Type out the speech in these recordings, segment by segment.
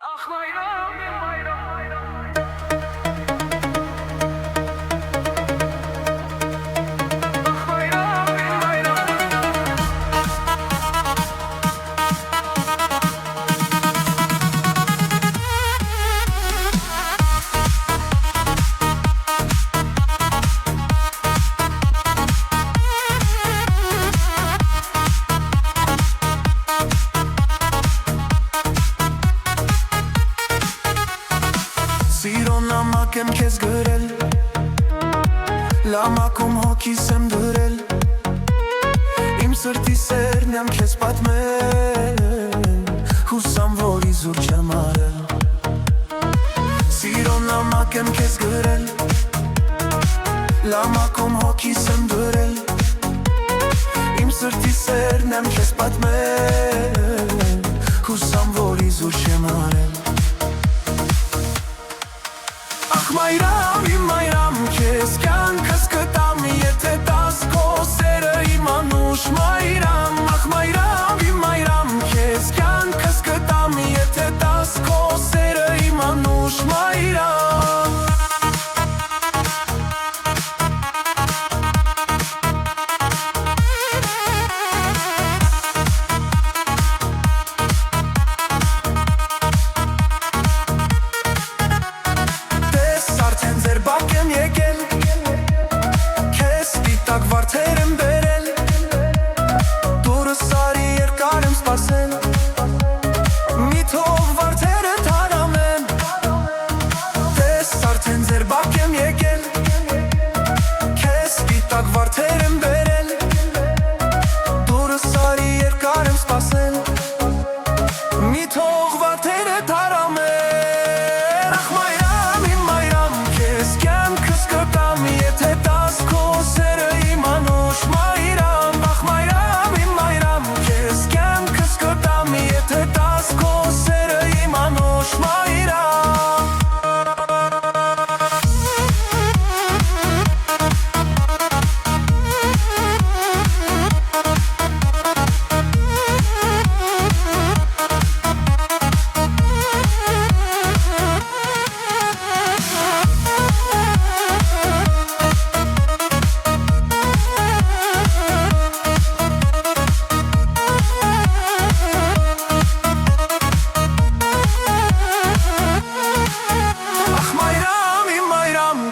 Ach bayram, bayram, bayram. Ach bayram, bayram. Սիրո նամակ եմ քեզ գրել, լամակում հոգիս եմ դրել, իմ սրտի սերն եմ քեզ պատմել, հուսամ որ իզուր չեմ արել։ Սիրո նամակ եմ քեզ գրել, լամակում հոգիս եմ դրել, իմ սրտի սերն եմ քեզ պատմել, հուսամ որ իզուր չեմ արել։ Ach մայրամ, իմ մայրամ, քեզ կյանքս կտամ, եթե տաս քո սերը իմ անուշ մայրամ։ Ach մայրամ, իմ մայրամ, քեզ կյանքս կտամ, եթե տաս քո սերը իմ անուշ մայրամ։ Ձերբակ եմ եկել, քեզ սպիտակ վարդեր եմ բերել, դուրս արի երկար եմ սպասել, մի թող վարդերը թարամեն։ Տես արդեն ձերբակ եմ եկել, քեզ սպիտակ վարդեր եմ բերել, դուրս արի երկար եմ սպասել, մի թող վարդերը թարամեն։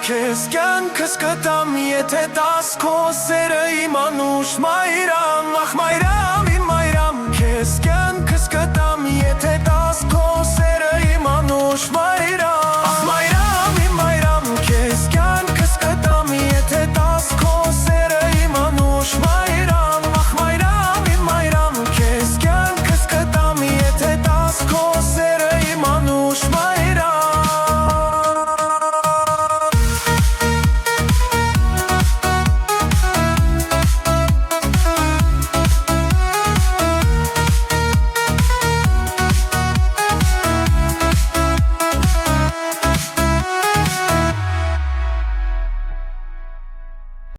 Քեզ կյանքս կտամ, եթե տաս քո սերը իմ անուշ մայրամ։ Ախ մայրամ